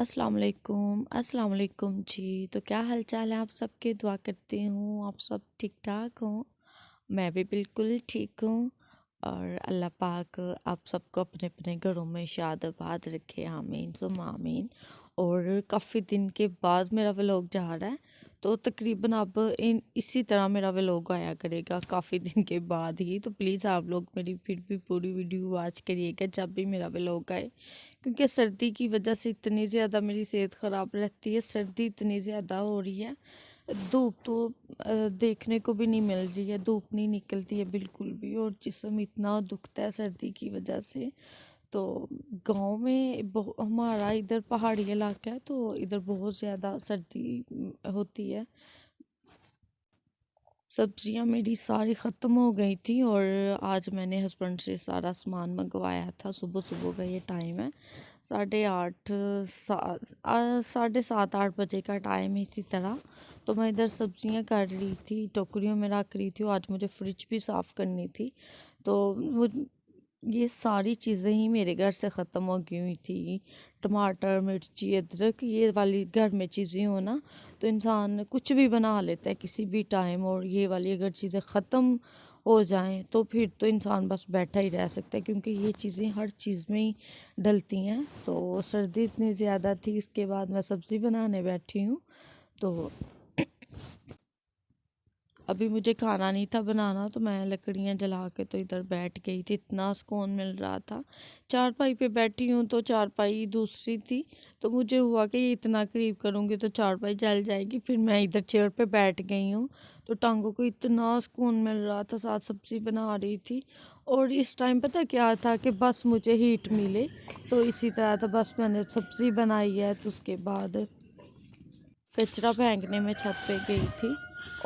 अस्सलाम वालेकुम जी। तो क्या हाल चाल है आप सबके? दुआ करती हूँ आप सब ठीक ठाक हों। मैं भी बिल्कुल ठीक हूँ। और अल्लाह पाक आप सबको अपने अपने घरों में शाद आबाद रखे, आमीन सुम्मा आमीन। और काफ़ी दिन के बाद मेरा व्लॉग जा रहा है, तो तकरीबन अब इन इसी तरह मेरा व्लॉग आया करेगा काफ़ी दिन के बाद ही। तो प्लीज़ आप लोग मेरी फिर भी पूरी वीडियो वॉच करिएगा जब भी मेरा व्लॉग आए, क्योंकि सर्दी की वजह से इतनी ज़्यादा मेरी सेहत ख़राब रहती है। सर्दी इतनी ज़्यादा हो रही है, धूप तो देखने को भी नहीं मिल रही है, धूप नहीं निकलती है बिल्कुल भी, और जिस्म इतना दुखता है सर्दी की वजह से। तो गांव में हमारा इधर पहाड़ी इलाका है, तो इधर बहुत ज़्यादा सर्दी होती है। सब्जियां मेरी सारी ख़त्म हो गई थी, और आज मैंने हस्बैंड से सारा सामान मंगवाया था। सुबह सुबह का ये टाइम है, 8:30 7:30 8 बजे का टाइम है इसी तरह। तो मैं इधर सब्जियां कर रही थी, टोकरियों में रख रही थी, और आज मुझे फ्रिज भी साफ़ करनी थी। तो ये सारी चीज़ें ही मेरे घर से ख़त्म हो गई हुई थी। टमाटर, मिर्ची, अदरक, ये वाली घर में चीज़ें हो ना, तो इंसान कुछ भी बना लेता है किसी भी टाइम। और ये वाली अगर चीज़ें ख़त्म हो जाएं तो फिर तो इंसान बस बैठा ही रह सकता है, क्योंकि ये चीज़ें हर चीज़ में ही डलती हैं। तो सर्दी इतनी ज़्यादा थी, इसके बाद मैं सब्ज़ी बनाने बैठी हूँ। तो अभी मुझे खाना नहीं था बनाना, तो मैं लकड़ियाँ जला के तो इधर बैठ गई थी, इतना सुकून मिल रहा था। चारपाई पे बैठी हूँ तो चारपाई दूसरी थी, तो मुझे हुआ कि ये इतना करीब करूँगी तो चारपाई जल जाएगी। फिर मैं इधर चेयर पे बैठ गई हूँ, तो टांगों को इतना सुकून मिल रहा था, साथ सब्ज़ी बना रही थी। और इस टाइम पता क्या था कि बस मुझे हीट मिले, तो इसी तरह था। बस मैंने सब्ज़ी बनाई है, तो उसके बाद कचरा फेंकने में छत पे गई थी।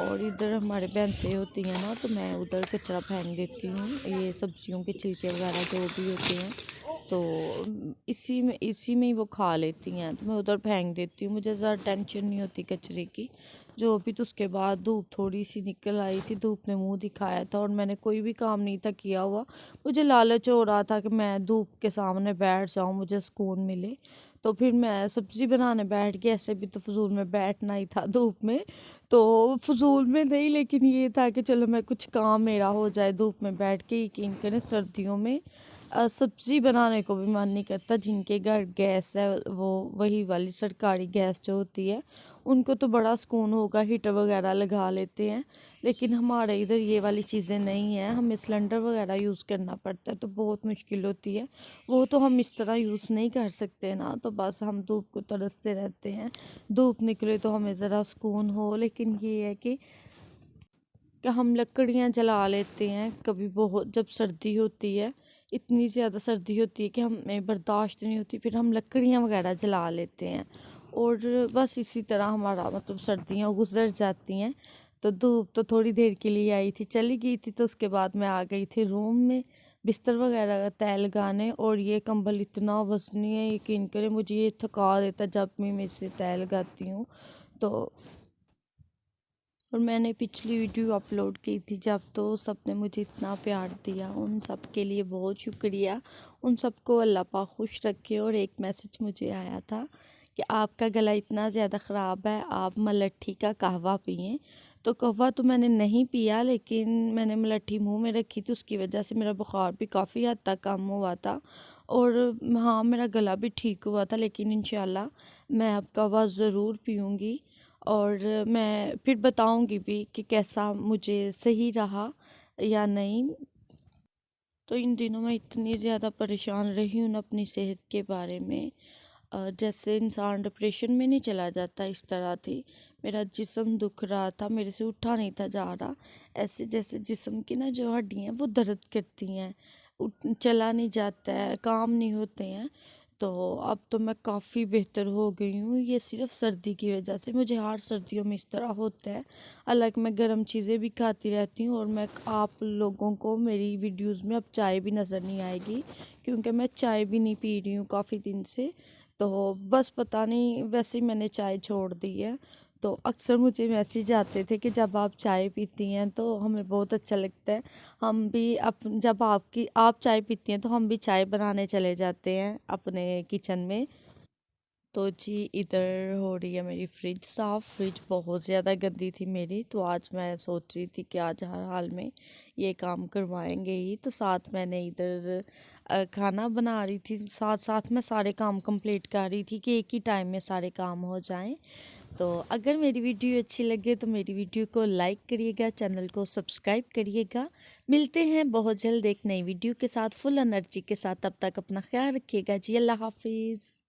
और इधर हमारे भैंसें होती हैं ना, तो मैं उधर कचरा फेंक देती हूँ, ये सब्जियों के छिलके वगैरह जो भी होते हैं, तो इसी में ही वो खा लेती हैं, तो मैं उधर फेंक देती हूँ। मुझे ज़्यादा टेंशन नहीं होती कचरे की जो भी। तो उसके बाद धूप थोड़ी सी निकल आई थी, धूप ने मुंह दिखाया था, और मैंने कोई भी काम नहीं था किया हुआ। मुझे लालच हो रहा था कि मैं धूप के सामने बैठ जाऊँ, मुझे सुकून मिले। तो फिर मैं सब्ज़ी बनाने बैठ गई। ऐसे भी तो फजूल में बैठना ही था धूप में, तो फजूल में नहीं, लेकिन ये था कि चलो मैं कुछ काम मेरा हो जाए धूप में बैठ के। यकीन करें सर्दियों में सब्ज़ी बनाने को भी मन नहीं करता। जिनके घर गैस है, वो वही वाली सरकारी गैस जो होती है, उनको तो बड़ा सुकून होगा, हीटर वगैरह लगा लेते हैं। लेकिन हमारे इधर ये वाली चीज़ें नहीं हैं, हमें सिलेंडर वगैरह यूज़ करना पड़ता है, तो बहुत मुश्किल होती है। वो तो हम इस तरह यूज़ नहीं कर सकते ना, तो बस हम धूप को तरसते रहते हैं। धूप निकले तो हमें ज़रा सुकून हो। लेकिन ये है कि हम लकड़ियाँ जला लेते हैं कभी, बहुत जब सर्दी होती है, इतनी ज़्यादा सर्दी होती है कि हमें बर्दाश्त नहीं होती, फिर हम लकड़ियाँ वगैरह जला लेते हैं। और बस इसी तरह हमारा मतलब सर्दियाँ गुजर जाती हैं। तो धूप तो थोड़ी देर के लिए आई थी, चली गई थी, तो उसके बाद मैं आ गई थी रूम में बिस्तर वगैरह का तय लगाने। और ये कंबल इतना वजनी है, यकीन करें मुझे ये थका देता जब मैं इसे तय लगाती हूँ। तो और मैंने पिछली वीडियो अपलोड की थी जब, तो सबने मुझे इतना प्यार दिया, उन सब के लिए बहुत शुक्रिया। उन सबको अल्लाह पाक खुश रखे। और एक मैसेज मुझे आया था कि आपका गला इतना ज़्यादा ख़राब है, आप मलट्ठी का कहवा पिएं। तो कहवा तो मैंने नहीं पिया, लेकिन मैंने मलट्ठी मुंह में रखी थी, उसकी वजह से मेरा बुखार भी काफ़ी हद तक कम हुआ था। और हाँ, मेरा गला भी ठीक हुआ था। लेकिन इंशाल्लाह मैं अब कहवा ज़रूर पीऊँगी, और मैं फिर बताऊंगी भी कि कैसा मुझे सही रहा या नहीं। तो इन दिनों मैं इतनी ज़्यादा परेशान रही हूँ ना अपनी सेहत के बारे में। जैसे इंसान डिप्रेशन में नहीं चला जाता, इस तरह थी। मेरा जिस्म दुख रहा था, मेरे से उठा नहीं था जा रहा। ऐसे जैसे जिस्म की ना जो हड्डियाँ हैं वो दर्द करती हैं, चला नहीं जाता है, काम नहीं होते हैं। तो अब तो मैं काफ़ी बेहतर हो गई हूँ। ये सिर्फ सर्दी की वजह से, मुझे हर सर्दियों में इस तरह होता है। हालांकि मैं गर्म चीज़ें भी खाती रहती हूँ, और मैं आप लोगों को मेरी वीडियोस में अब चाय भी नज़र नहीं आएगी, क्योंकि मैं चाय भी नहीं पी रही हूँ काफ़ी दिन से। तो बस पता नहीं, वैसे ही मैंने चाय छोड़ दी है। तो अक्सर मुझे मैसेज आते थे कि जब आप चाय पीती हैं तो हमें बहुत अच्छा लगता है, हम भी जब आप चाय पीती हैं तो हम भी चाय बनाने चले जाते हैं अपने किचन में। तो जी इधर हो रही है मेरी फ्रिज साफ़। फ्रिज बहुत ज़्यादा गंदी थी मेरी, तो आज मैं सोच रही थी कि आज हर हाल में ये काम करवाएंगे ही। तो साथ मैंने इधर खाना बना रही थी, साथ साथ मैं सारे काम कंप्लीट कर रही थी कि एक ही टाइम में सारे काम हो जाएं। तो अगर मेरी वीडियो अच्छी लगे तो मेरी वीडियो को लाइक करिएगा, चैनल को सब्सक्राइब करिएगा। मिलते हैं बहुत जल्द एक नई वीडियो के साथ, फुल एनर्जी के साथ। तब तक अपना ख्याल रखिएगा जी। अल्लाह हाफिज़।